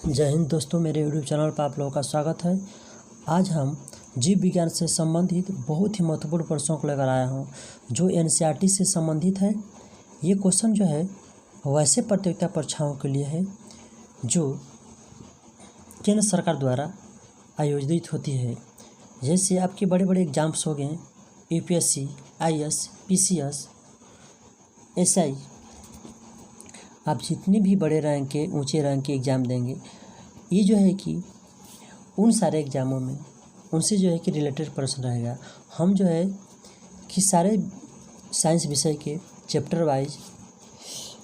जय हिंद दोस्तों, मेरे यूट्यूब चैनल पर आप लोगों का स्वागत है। आज हम जीव विज्ञान से संबंधित बहुत ही महत्वपूर्ण प्रश्नों को लेकर आया हूँ जो एनसीईआरटी से संबंधित है। ये क्वेश्चन जो है वैसे प्रतियोगिता परीक्षाओं के लिए है जो केंद्र सरकार द्वारा आयोजित होती है। जैसे आपके बड़े बड़े एग्जाम्स हो गए यूपीएससी, आईएएस, पीसीएस, एसआई। आप जितने भी बड़े रैंक के ऊंचे रैंक के एग्ज़ाम देंगे, ये जो है कि उन सारे एग्ज़ामों में उनसे जो है कि रिलेटेड प्रश्न रहेगा। हम जो है कि सारे साइंस विषय के चैप्टर वाइज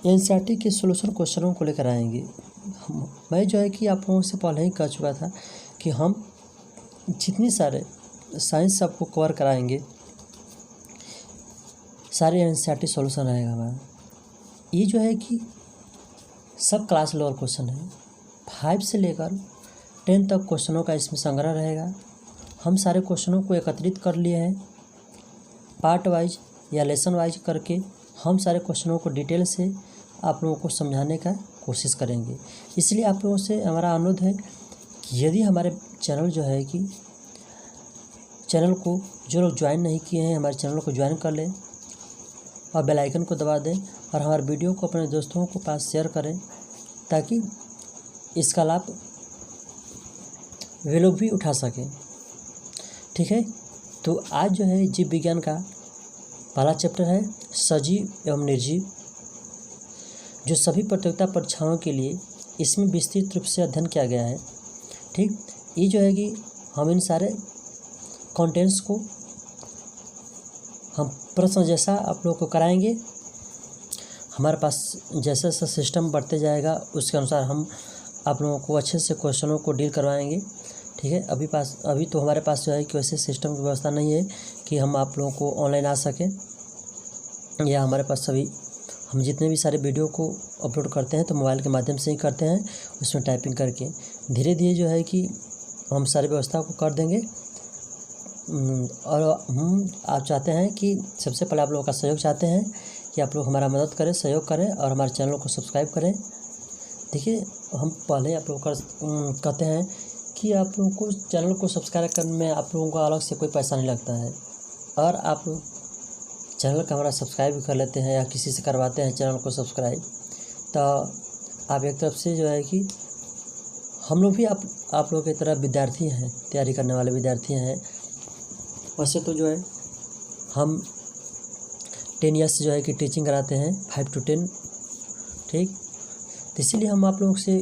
एनसीईआरटी के सॉल्यूशन क्वेश्चनों को लेकर आएंगे। मैं जो है कि आप लोगों से पहले ही कह चुका था कि हम जितने सारे साइंस आपको कवर कराएंगे, सारे एनसीईआरटी सॉल्यूशन रहेगा हमारा। ये जो है कि सब क्लास लेवल क्वेश्चन है। 5 से लेकर 10 तक क्वेश्चनों का इसमें संग्रह रहेगा। हम सारे क्वेश्चनों को एकत्रित कर लिए हैं, पार्ट वाइज या लेसन वाइज करके हम सारे क्वेश्चनों को डिटेल से आप लोगों को समझाने का कोशिश करेंगे। इसलिए आप लोगों से हमारा अनुरोध है कि यदि हमारे चैनल जो है कि चैनल को जो लोग ज्वाइन नहीं किए हैं, हमारे चैनल को ज्वाइन कर लें और बेल आइकन को दबा दें और हमारे वीडियो को अपने दोस्तों को पास शेयर करें ताकि इसका लाभ वे लोग भी उठा सकें। ठीक है, तो आज जो है जीव विज्ञान का पहला चैप्टर है सजीव एवं निर्जीव, जो सभी प्रतियोगिता परीक्षाओं के लिए इसमें विस्तृत रूप से अध्ययन किया गया है। ठीक, ये जो है कि हम इन सारे कंटेंट्स को हम प्रश्न जैसा आप लोगों को कराएंगे। हमारे पास जैसा जैसा सिस्टम बढ़ते जाएगा उसके अनुसार हम आप लोगों को अच्छे से क्वेश्चनों को डील करवाएंगे। ठीक है, अभी तो हमारे पास जो है कि वैसे सिस्टम की व्यवस्था नहीं है कि हम आप लोगों को ऑनलाइन आ सकें, या हमारे पास सभी हम जितने भी सारे वीडियो को अपलोड करते हैं तो मोबाइल के माध्यम से ही करते हैं, उसमें टाइपिंग करके। धीरे धीरे जो है कि हम सारी व्यवस्था को कर देंगे। और हम आप चाहते हैं कि सबसे पहले आप लोगों का सहयोग चाहते हैं कि आप लोग हमारा मदद करें, सहयोग करें और हमारे चैनल को सब्सक्राइब करें। देखिए, हम पहले आप लोगों का कहते हैं कि आप लोगों को चैनल को सब्सक्राइब करने में आप लोगों को अलग से कोई पैसा नहीं लगता है, और आप लोग चैनल का हमारा सब्सक्राइब भी कर लेते हैं या किसी से करवाते हैं चैनल को सब्सक्राइब, तो आप एक तरफ से जो है कि हम लोग भी आप लोगों की तरह विद्यार्थी हैं, तैयारी करने वाले विद्यार्थी हैं। वैसे तो जो है हम 10 ईयर्स जो है कि टीचिंग कराते हैं, 5 to 10। ठीक, तो इसीलिए हम आप लोगों से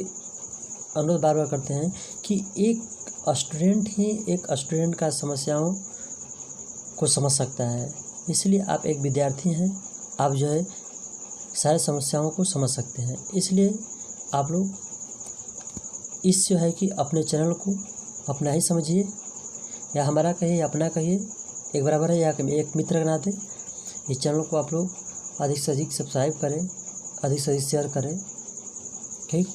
अनुरोध बार बार करते हैं कि एक स्टूडेंट ही एक स्टूडेंट का समस्याओं को समझ सकता है। इसलिए आप एक विद्यार्थी हैं, आप जो है सारे समस्याओं को समझ सकते हैं। इसलिए आप लोग इस जो है कि अपने चैनल को अपना ही समझिए, या हमारा कहिए या अपना कहिए, एक बराबर है, या एक मित्र के नाते इस चैनल को आप लोग अधिक से अधिक सब्सक्राइब करें, अधिक से अधिक शेयर करें। ठीक,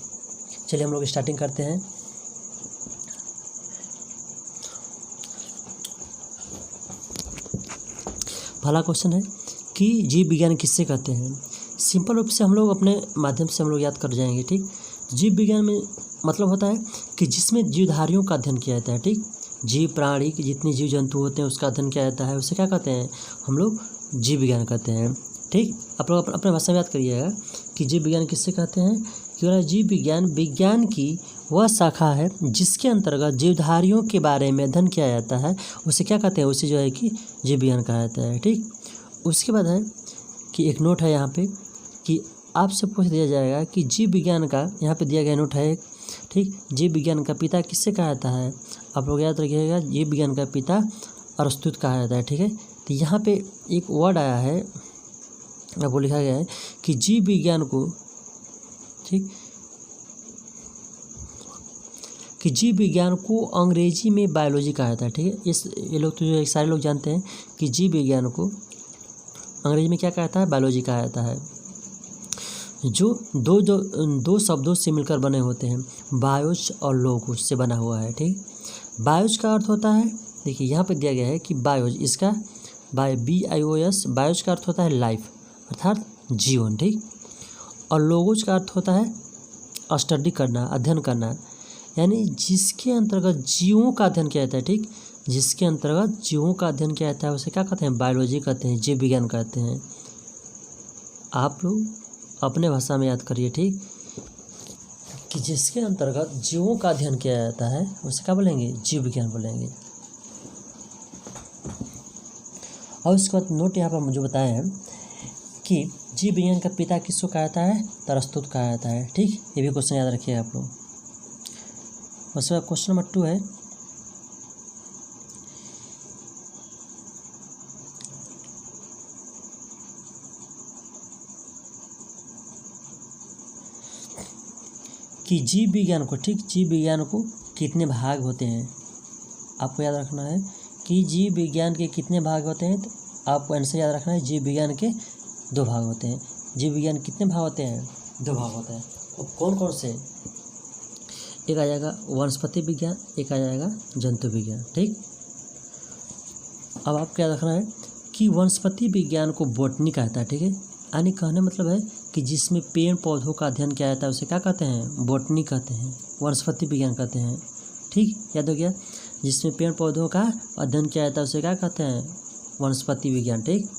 चलिए हम लोग स्टार्टिंग करते हैं। पहला क्वेश्चन है कि जीव विज्ञान किससे कहते हैं। सिंपल रूप से हम लोग अपने माध्यम से हम लोग याद कर जाएंगे। ठीक, जीव विज्ञान में मतलब होता है कि जिसमें जीवधारियों का अध्ययन किया जाता है। ठीक, जीव प्राणी की जितने जीव जंतु होते हैं उसका अध्ययन किया जाता है, उसे क्या कहते हैं, हम लोग जीव विज्ञान कहते हैं। ठीक, आप लोग अपने भाषा में याद करिएगा कि जीव विज्ञान किससे कहते हैं। क्योंकि जीव विज्ञान विज्ञान की वह शाखा है जिसके अंतर्गत जीवधारियों के बारे में अध्ययन किया जाता है, उसे क्या कहते हैं, उसे जो है कि जीव विज्ञान कहा जाता है। ठीक, उसके बाद है कि एक नोट है यहाँ पे कि आपसे पूछ दिया जाएगा कि जीव विज्ञान का, यहाँ पे दिया गया नोट है एक। ठीक, जीव विज्ञान का पिता किससे कहा जाता है, आप लोग याद रखिएगा, जीव विज्ञान का पिता अरस्तु कहा जाता है। ठीक है, तो यहाँ पे एक वर्ड आया है, आपको लिखा गया है कि जीव विज्ञान को, ठीक, कि जीव विज्ञान को अंग्रेजी में बायोलॉजी कहा जाता है। ठीक है, ये लोग तो जो सारे लोग जानते हैं कि जीव विज्ञान को अंग्रेजी में क्या कहा जाता है, बायोलॉजी कहा जाता है, जो दो शब्दों से मिलकर बने होते हैं, बायोस और लोगोस से बना हुआ है। ठीक, बायोस का अर्थ होता है, देखिए यहाँ पे दिया गया है कि बायोस, इसका BIOS, बायोस का अर्थ होता है लाइफ अर्थात जीवन। ठीक, और लोगोस का अर्थ होता है स्टडी करना, अध्ययन करना। यानी जिसके अंतर्गत जीवों का अध्ययन किया जाता है, ठीक, जिसके अंतर्गत जीवों का अध्ययन किया जाता है उसे क्या कहते हैं? बायोलॉजी कहते हैं, जीव विज्ञान कहते हैं। आप लोग अपने भाषा में याद करिए, ठीक, कि जिसके अंतर्गत जीवों का अध्ययन किया जाता है उसे क्या बोलेंगे? जीव विज्ञान बोलेंगे। और उसके बाद नोट यहाँ पर मुझे बताया है कि जीव विज्ञान का पिता किसको कहा जाता है? तरस्तुत कहा जाता है, ठीक, ये भी क्वेश्चन याद रखिए आप लोग। उसके बाद क्वेश्चन नंबर 2 है कि जीव विज्ञान को, ठीक, जीव विज्ञान को कितने भाग होते हैं? आपको याद रखना है कि जीव विज्ञान के कितने भाग होते हैं। तो आपको आंसर याद रखना है, जीव विज्ञान के 2 भाग होते हैं। जीव विज्ञान कितने भाग होते हैं? 2 भाग होते हैं। और कौन कौन से? एक आ जाएगा वनस्पति विज्ञान, एक आ जाएगा जंतु विज्ञान, ठीक। अब आपको याद रखना है कि वनस्पति विज्ञान को बॉटनी कहता है, ठीक है, यानी कहने मतलब है कि जिसमें पेड़ पौधों का अध्ययन किया जाता है उसे क्या कहते हैं? बॉटनी कहते हैं, वनस्पति विज्ञान कहते हैं, ठीक, याद हो गया। जिसमें पेड़ पौधों का अध्ययन किया जाता है उसे क्या कहते हैं? वनस्पति विज्ञान, ठीक।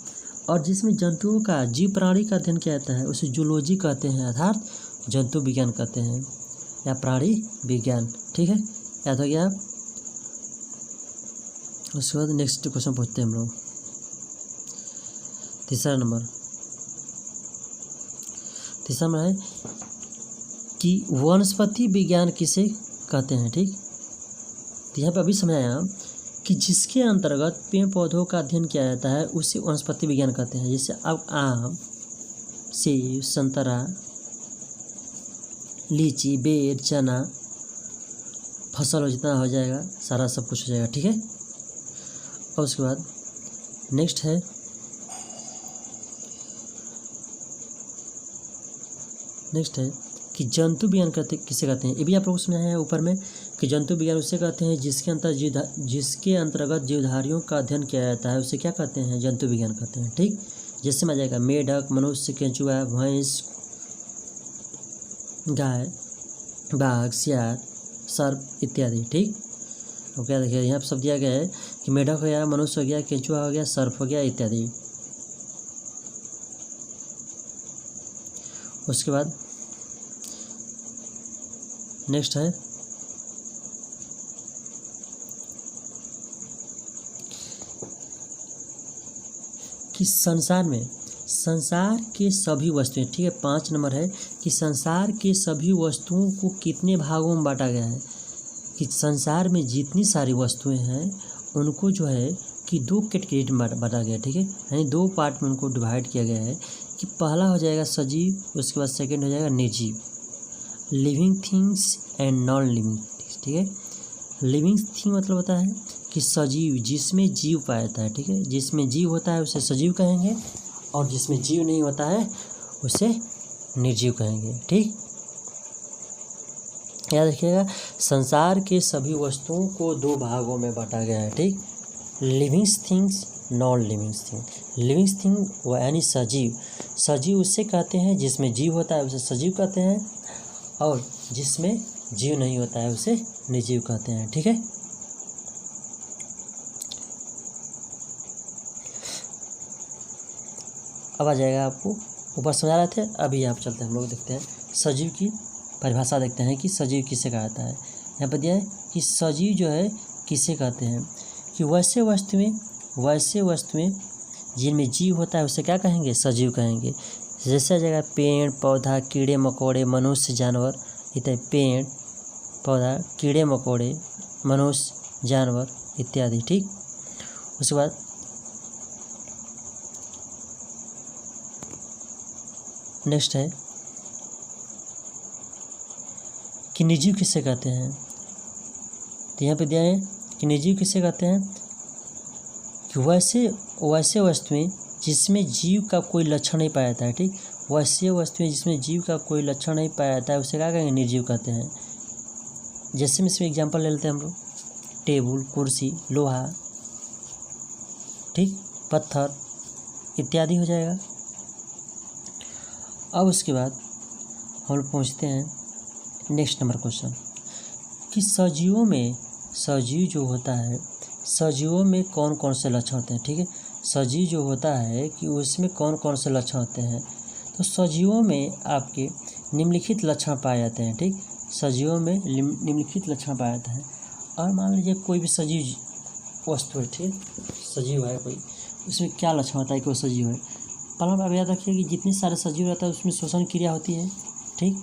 और जिसमें जंतुओं का, जीव प्राणी का अध्ययन किया जाता है उसे जूलॉजी कहते हैं, अर्थात जंतु विज्ञान कहते हैं या प्राणी विज्ञान, ठीक है, याद हो गया। उसके बाद नेक्स्ट क्वेश्चन पूछते हैं हम लोग। तीसरा नंबर है कि वनस्पति विज्ञान किसे कहते हैं, ठीक। तो यहाँ पर अभी समझाया कि जिसके अंतर्गत पेड़ पौधों का अध्ययन किया जाता है उसे वनस्पति विज्ञान कहते हैं। जैसे अब आम, सेब, संतरा, लीची, बेर, चना, फसल जितना हो जाएगा सारा सब कुछ हो जाएगा, ठीक है। और उसके बाद नेक्स्ट है कि जंतु विज्ञान किसे कहते हैं। ये भी आप लोगों को समझाया है ऊपर में कि जंतु विज्ञान उसे कहते हैं जिसके अंतर्गत जीवधारियों का अध्ययन किया जाता है उसे क्या कहते हैं? जंतु विज्ञान कहते हैं, ठीक। जैसे में आ जाएगा मेढक, मनुष्य, केंचुआ, भैंस, गाय, बाघ, सियार, सर्प इत्यादि, ठीक। तो क्या देखिए यहाँ पर सब दिया गया है कि मेढक हो गया, मनुष्य हो गया, केंचुआ हो गया, सर्प हो गया इत्यादि। उसके बाद नेक्स्ट है कि संसार के सभी वस्तुएं, ठीक है, 5 नंबर है कि संसार के सभी वस्तुओं को कितने भागों में बांटा गया है। कि संसार में जितनी सारी वस्तुएं हैं उनको जो है कि 2 कैटेगरी में बांटा गया है, ठीक है, यानी 2 पार्ट में उनको डिवाइड किया गया है। कि पहला हो जाएगा सजीव, उसके बाद सेकंड हो जाएगा निर्जीव, living things and non living, ठीक है। लिविंग थिंग मतलब होता है कि सजीव, जिसमें जीव पाया जाता है, ठीक है, जिसमें जीव होता है उसे सजीव कहेंगे और जिसमें जीव नहीं होता है उसे निर्जीव कहेंगे, ठीक। याद रखिएगा संसार के सभी वस्तुओं को 2 भागों में बांटा गया है, ठीक, living things, non living thing. Living thing यानी सजीव उससे कहते हैं जिसमें जीव होता है उसे सजीव कहते हैं और जिसमें जीव नहीं होता है उसे निर्जीव कहते हैं, ठीक है। अब आ जाएगा, आपको ऊपर समझा रहे थे, अभी आप चलते हैं हम लोग देखते हैं सजीव की परिभाषा, देखते हैं कि सजीव किसे कहा जाता है। यहाँ पर दिया है कि सजीव जो है किसे कहते हैं कि वैसे वस्तुएं जिनमें जीव होता है उसे क्या कहेंगे? सजीव कहेंगे। जैसे आ जाएगा पेड़ पौधा, कीड़े मकोड़े, मनुष्य, जानवर इत्यादि। पेड़ पौधा, कीड़े मकोड़े, मनुष्य, जानवर इत्यादि, ठीक। उसके बाद नेक्स्ट है कि निर्जीव किसे कहते हैं। तो यहाँ पे दिया है कि निर्जीव किसे कहते हैं कि वैसे वस्तुएं जिसमें जीव का कोई लक्षण नहीं पाया जाता है, ठीक। वैसे वस्तुएं जिसमें जीव का कोई लक्षण नहीं पाया जाता है उसे क्या कहेंगे? निर्जीव कहते हैं। जैसे में इसमें एग्जांपल ले लेते हैं हम लोग, टेबल, कुर्सी, लोहा, ठीक, पत्थर इत्यादि हो जाएगा। अब उसके बाद हम लोग पहुँचते हैं नेक्स्ट नंबर क्वेश्चन कि सजीव जो होता है, सजीवों में कौन कौन से लक्षण होते हैं। ठीक है, सजीव जो होता है कि उसमें कौन कौन से लक्षण होते हैं। तो सजीवों में आपके निम्नलिखित लक्षण पाए जाते हैं। ठीक, सजीवों में निम्नलिखित लक्षण पाया जाता है। और मान लीजिए कोई भी सजीव वस्तु है, ठीक, सजीव है कोई, उसमें क्या लक्षण होता है कि वो सजीव है। पहला आप याद रखिए कि जितने सारे सजीव रहता है उसमें श्वसन क्रिया होती है। ठीक,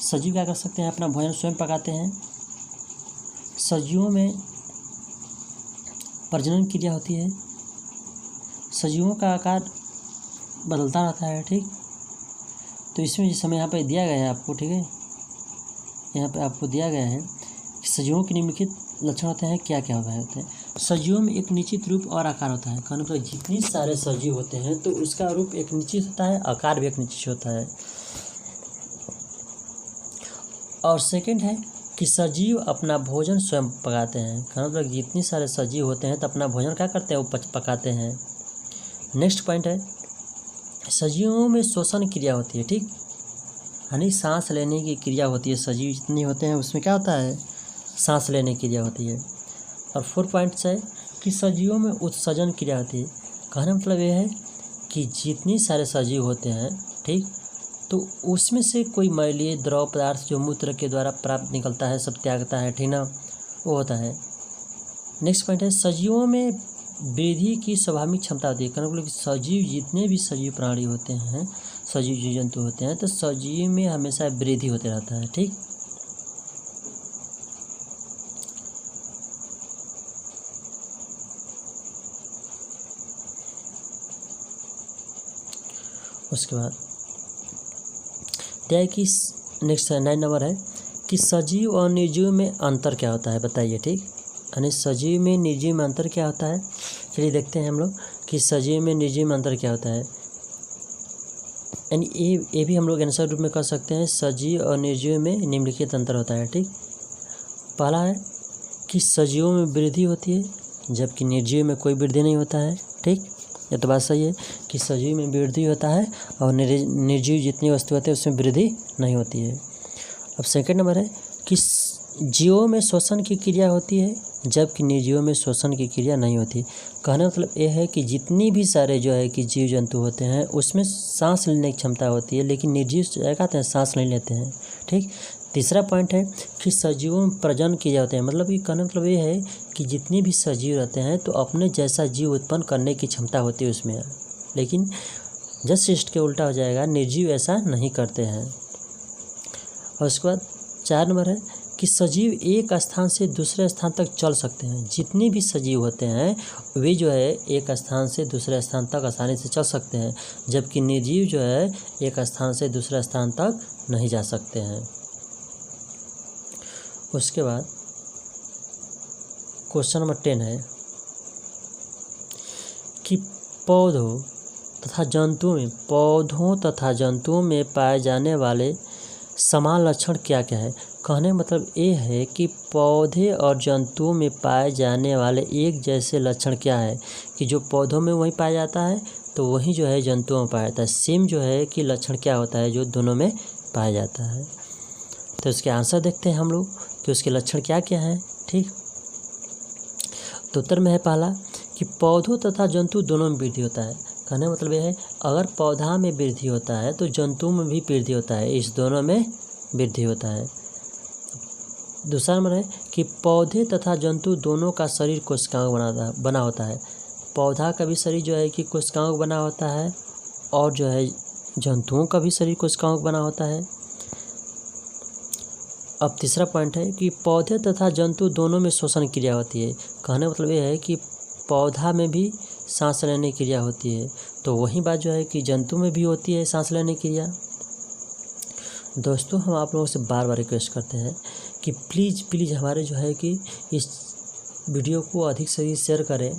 सजीव क्या कर सकते हैं, अपना भोजन स्वयं पकाते हैं। सजीवों में प्रजनन क्रिया होती है। सजीवों का आकार बदलता रहता है। ठीक, तो इसमें जिस समय यहाँ पर दिया गया है आपको, ठीक है, यहाँ पे आपको दिया गया है कि सजीवों के निम्नलिखित लक्षण होते हैं, क्या क्या होते हैं। सजीवों में एक निश्चित रूप और आकार होता है। कहने पर जितने सारे सजीव होते हैं तो उसका रूप एक निश्चित होता है, आकार भी एक निश्चित होता है। और सेकंड है कि सजीव अपना भोजन स्वयं पकाते हैं। कहने पर जितने सारे सजीव होते हैं तो अपना भोजन क्या करते हैं, वो पकाते हैं। नेक्स्ट पॉइंट है सजीवों में श्वसन क्रिया होती है। ठीक, यानी सांस लेने की क्रिया होती है। सजीव जितने होते हैं उसमें क्या होता है, सांस लेने की क्रिया होती है। और 4 पॉइंट्स है कि सजीवों में उत्सर्जन क्रिया होती है। कहने का मतलब ये है कि जितने सारे सजीव होते हैं, ठीक, तो उसमें से कोई मैलीय द्रव पदार्थ जो मूत्र के द्वारा प्राप्त निकलता है, सब त्यागता है, ठीक ना, वो होता है। नेक्स्ट पॉइंट है सजीवों में वृद्धि की स्वाभाविक क्षमता होती है। कहने का मतलब सजीव जितने भी सजीव प्राणी होते हैं, सजीव जीव जंतु होते हैं, तो सजीव में हमेशा वृद्धि होते रहता है। ठीक, उसके बाद क्या है कि नेक्स्ट 9 नंबर है कि सजीव और निर्जीव में अंतर क्या होता है, बताइए। ठीक, यानी सजीव में निर्जीव में अंतर क्या होता है। चलिए देखते हैं हम लोग कि सजीव में निर्जीव में अंतर क्या होता है। यानी ये भी हम लोग आंसर रूप में कर सकते हैं। सजीव और निर्जीव में निम्नलिखित अंतर होता है। ठीक, पहला है कि सजीवों में वृद्धि होती है जबकि निर्जीव में कोई वृद्धि नहीं होता है। ठीक, ये तो बात सही है कि सजीव में वृद्धि होता है और निर्जीव जितनी वस्तु होती है उसमें वृद्धि नहीं होती है। अब सेकंड नंबर है कि जीवों में श्वसन की क्रिया होती है जबकि निर्जीवों में श्वसन की क्रिया नहीं होती। कहने का मतलब ये है कि जितनी भी सारे जो है कि जीव जंतु होते हैं उसमें सांस लेने की क्षमता होती है, लेकिन निर्जीव क्या कहते हैं, सांस नहीं लेते हैं। ठीक, तीसरा पॉइंट है कि सजीवों में प्रजनन किए जाते हैं। मतलब ये कहने का मतलब ये है कि जितने भी सजीव रहते हैं तो अपने जैसा जीव उत्पन्न करने की क्षमता होती है उसमें, लेकिन जस्ट शिष्ट के उल्टा हो जाएगा, निर्जीव ऐसा नहीं करते हैं। और उसके बाद 4 नंबर है कि सजीव एक स्थान से दूसरे स्थान तक चल सकते हैं। जितने भी सजीव होते हैं वे जो है एक स्थान से दूसरे स्थान तक आसानी से चल सकते हैं, जबकि निर्जीव जो है एक स्थान से दूसरे स्थान तक नहीं जा सकते हैं। उसके बाद क्वेश्चन नंबर 10 है कि पौधों तथा जंतुओं में पाए जाने वाले समान लक्षण क्या क्या है। कहने का मतलब ये है कि पौधे और जंतुओं में पाए जाने वाले एक जैसे लक्षण क्या है कि जो पौधों में वही पाया जाता है तो वही जो है जंतुओं में पाया जाता है। सेम जो है कि लक्षण क्या होता है जो दोनों में पाया जाता है। तो इसके आंसर देखते हैं हम लोग कि उसके लक्षण क्या क्या हैं। ठीक, तो उत्तर में है पहला कि पौधों तथा जंतु दोनों में वृद्धि होता है। कहने का मतलब यह है अगर पौधा में वृद्धि होता है तो जंतु में भी वृद्धि होता है, इस दोनों में वृद्धि होता है। दूसरा नंबर है कि पौधे तथा जंतु दोनों का शरीर कोशिकाओं बना होता है। पौधा का भी शरीर जो है कि कोशिकाओं बना होता है और जो है जंतुओं का भी शरीर कोशिकाओं बना होता है। अब तीसरा पॉइंट है कि पौधे तथा जंतु दोनों में श्वसन क्रिया होती है। कहने का मतलब ये है कि पौधा में भी सांस लेने की क्रिया होती है, तो वही बात जो है कि जंतु में भी होती है सांस लेने की क्रिया। दोस्तों, हम आप लोगों से बार बार रिक्वेस्ट करते हैं कि प्लीज़ हमारे जो है कि इस वीडियो को अधिक से अधिक शेयर करें,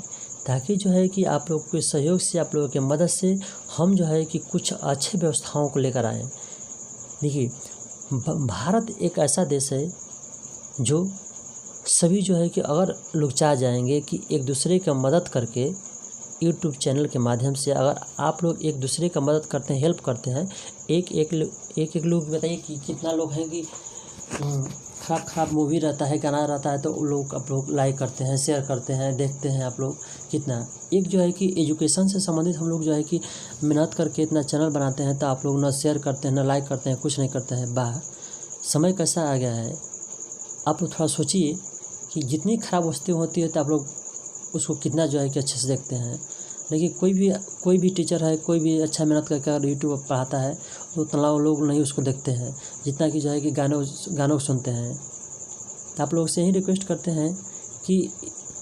ताकि जो है कि आप लोग के सहयोग से, आप लोगों की मदद से हम जो है कि कुछ अच्छे व्यवस्थाओं को लेकर आएँ। देखिए, भारत एक ऐसा देश है जो सभी जो है कि अगर लोग चाह जाएंगे कि एक दूसरे की मदद करके यूट्यूब चैनल के माध्यम से अगर आप लोग एक दूसरे का मदद करते हैं, हेल्प करते हैं, एक लोग बताइए कि कितना लोग हैं कि खराब मूवी रहता है, गाना रहता है, तो लोग आप लोग लाइक करते हैं, शेयर करते हैं, देखते हैं आप लोग कितना। एक जो है कि एजुकेशन से संबंधित हम लोग जो है कि मेहनत करके इतना चैनल बनाते हैं, तो आप लोग ना शेयर करते हैं, ना लाइक करते हैं, कुछ नहीं करते हैं। वाह, समय कैसा आ गया है। आप लोग थोड़ा सोचिए कि जितनी ख़राब वस्तु होती है तो आप लोग उसको कितना जो है कि अच्छे से देखते हैं। लेकिन कोई भी टीचर है, कोई भी अच्छा मेहनत करके अगर यूट्यूब पर पढ़ाता है तो उतना लोग नहीं उसको देखते हैं जितना कि जो है कि गानों को सुनते हैं। तो आप लोग से यही रिक्वेस्ट करते हैं कि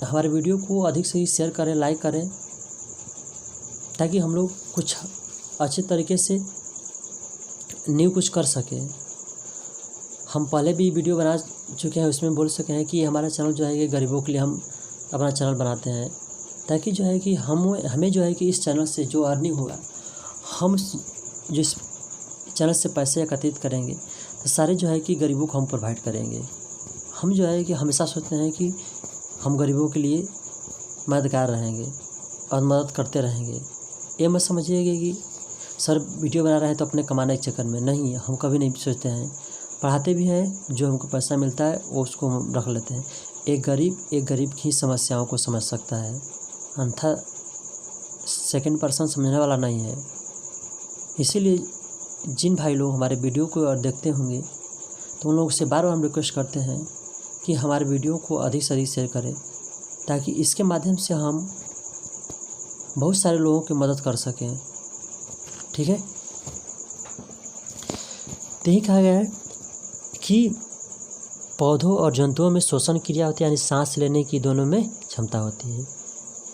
हमारे वीडियो को अधिक से ही शेयर करें, लाइक करें, ताकि हम लोग कुछ अच्छे तरीके से न्यू कुछ कर सकें। हम पहले भी वीडियो बना चुके हैं, उसमें बोल सके हैं कि हमारा चैनल जो है कि गरीबों के लिए हम अपना चैनल बनाते हैं, ताकि जो है कि हमें जो है कि इस चैनल से जो अर्निंग होगा, हम जिस चैनल से पैसे एकत्रित करेंगे तो सारे जो है कि गरीबों को हम प्रोवाइड करेंगे। हम जो है कि हमेशा सोचते हैं कि हम गरीबों के लिए मददगार रहेंगे और मदद करते रहेंगे। ये मत समझिएगा कि सर वीडियो बना रहे हैं तो अपने कमाने के चक्कर में, नहीं, हम कभी नहीं सोचते हैं। पढ़ाते भी हैं, जो हमको पैसा मिलता है वो उसको हम रख लेते हैं। एक गरीब की समस्याओं को समझ सकता है, अन्यथा सेकंड पर्सन समझने वाला नहीं है। इसीलिए जिन भाई लोग हमारे वीडियो को और देखते होंगे तो उन लोगों से बार बार हम रिक्वेस्ट करते हैं कि हमारे वीडियो को अधिक से अधिक शेयर करें, ताकि इसके माध्यम से हम बहुत सारे लोगों की मदद कर सकें। ठीक है, तो यही कहा गया है कि पौधों और जंतुओं में श्वसन क्रिया होती है, यानी सांस लेने की दोनों में क्षमता होती है।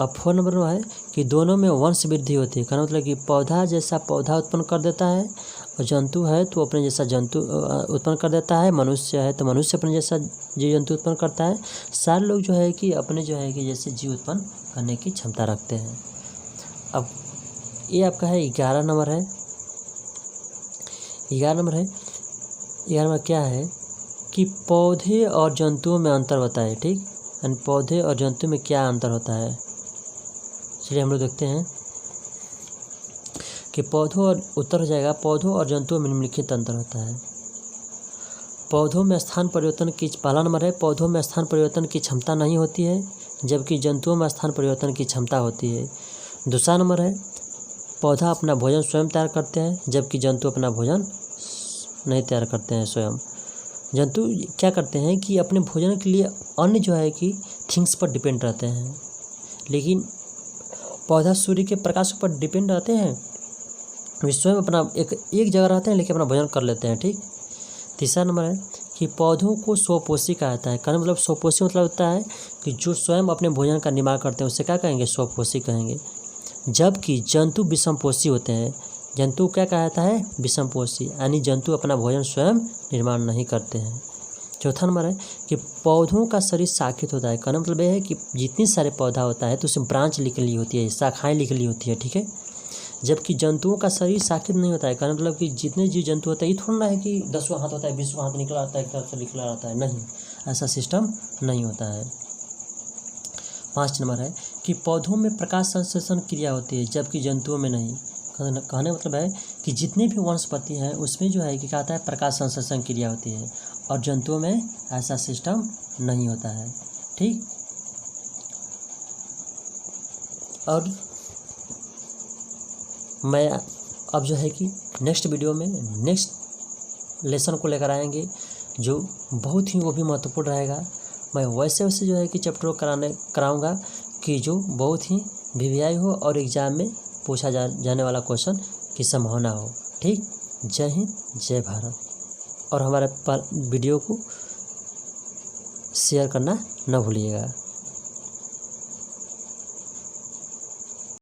अब 4 नंबर में है कि दोनों में वंश वृद्धि होती है। कहना मतलब कि पौधा जैसा पौधा उत्पन्न कर देता है, और जंतु है तो अपने जैसा जंतु उत्पन्न कर देता है, मनुष्य है तो मनुष्य अपने जैसा जीव जंतु उत्पन्न करता है। सारे लोग जो है कि अपने जो है कि जैसे जीव उत्पन्न करने की क्षमता रखते हैं। अब ये आपका है 11 नंबर है। 11 नंबर क्या है कि पौधे और जंतुओं में अंतर होता है। ठीक, यानी पौधे और जंतु में क्या अंतर होता है, चलिए हम लोग देखते हैं कि पौधों और उत्तर हो जाएगा, पौधों और जंतुओं में निम्नलिखित अंतर होता है। पौधों में स्थान परिवर्तन की, पहला नंबर है, पौधों में स्थान परिवर्तन की क्षमता नहीं होती है, जबकि जंतुओं में स्थान परिवर्तन की क्षमता होती है। दूसरा नंबर है, पौधा अपना भोजन स्वयं तैयार करते हैं, जबकि जंतु अपना भोजन नहीं तैयार करते हैं स्वयं। जंतु क्या करते हैं कि अपने भोजन के लिए अन्य जो है कि थिंग्स पर डिपेंड रहते हैं, लेकिन पौधा सूर्य के प्रकाश पर डिपेंड रहते हैं, वे स्वयं अपना एक जगह रहते हैं लेकिन अपना भोजन कर लेते हैं। ठीक, तीसरा नंबर है कि पौधों को स्वपोषी कहा जाता है। कहने मतलब स्वपोषी मतलब होता है कि जो स्वयं अपने भोजन का निर्माण करते हैं उसे क्या कहेंगे, स्वपोषी कहेंगे। जबकि जंतु विषमपोषी होते हैं। जंतु क्या कहा जाता है, विषमपोषी, यानी जंतु अपना भोजन स्वयं निर्माण नहीं करते हैं। चौथा नंबर है कि पौधों का शरीर शाखित होता है। कहने मतलब यह है कि जितनी सारे पौधा होता है तो उसमें ब्रांच निकली होती है, शाखाएं निकली होती है। ठीक है, जबकि जंतुओं का शरीर शाखित नहीं होता है। कहने मतलब कि जितने जीव जंतु होते हैं, ये थोड़ा ना है कि 10वां हाथ होता है, 20वां हाथ निकला आता है, एक तरफ से निकला रहता है, नहीं, ऐसा सिस्टम नहीं होता है। 5 नंबर है कि पौधों में प्रकाश संश्लेषण क्रिया होती है, जबकि जंतुओं में नहीं। कहने मतलब है कि जितने भी वनस्पति हैं उसमें जो है कि कहता है प्रकाश संश्लेषण क्रिया होती है, और जंतुओं में ऐसा सिस्टम नहीं होता है। ठीक, और मैं अब जो है कि नेक्स्ट वीडियो में नेक्स्ट लेसन को लेकर आएंगे, जो बहुत ही वो भी महत्वपूर्ण रहेगा। मैं वैसे जो है कि चैप्टर कराऊंगा कि जो बहुत ही वीवीआई हो और एग्ज़ाम में पूछा जाने वाला क्वेश्चन की संभावना हो। ठीक, जय हिंद, जय भारत, और हमारे वीडियो को शेयर करना न भूलिएगा।